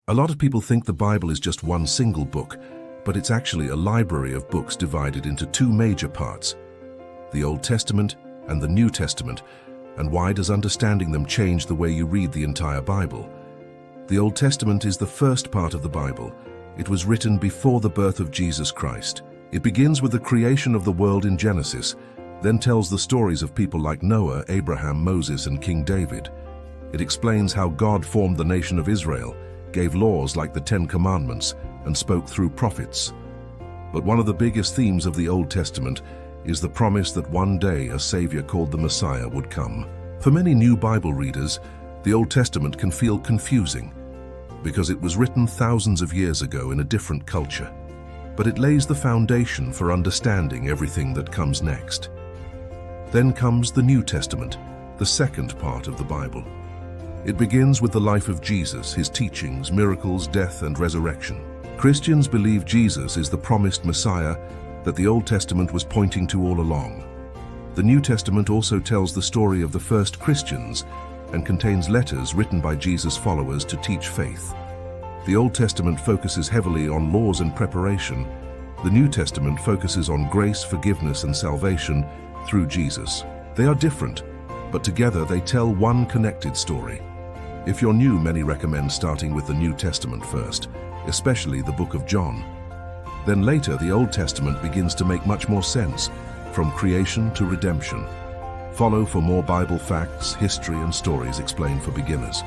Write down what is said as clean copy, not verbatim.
A lot of people think the Bible is just one single book, but it's actually a library of books divided into two major parts, the Old Testament and the New Testament. And why does understanding them change the way you read the entire Bible? The Old Testament is the first part of the Bible. It was written before the birth of Jesus Christ. It begins with the creation of the world in Genesis, then tells the stories of people like Noah, Abraham, Moses, and King David. It explains how God formed the nation of Israel, gave laws like the Ten Commandments, and spoke through prophets. But one of the biggest themes of the Old Testament is the promise that one day a Savior called the Messiah would come. For many new Bible readers, the Old Testament can feel confusing because it was written thousands of years ago in a different culture. But it lays the foundation for understanding everything that comes next. Then comes the New Testament, the second part of the Bible. It begins with the life of Jesus, his teachings, miracles, death, and resurrection. Christians believe Jesus is the promised Messiah that the Old Testament was pointing to all along. The New Testament also tells the story of the first Christians and contains letters written by Jesus' followers to teach faith. The Old Testament focuses heavily on laws and preparation. The New Testament focuses on grace, forgiveness, and salvation through Jesus. They are different, but together they tell one connected story. If you're new, many recommend starting with the New Testament first, especially the book of John. Then later, the Old Testament begins to make much more sense, from creation to redemption. Follow for more Bible facts, history, and stories explained for beginners.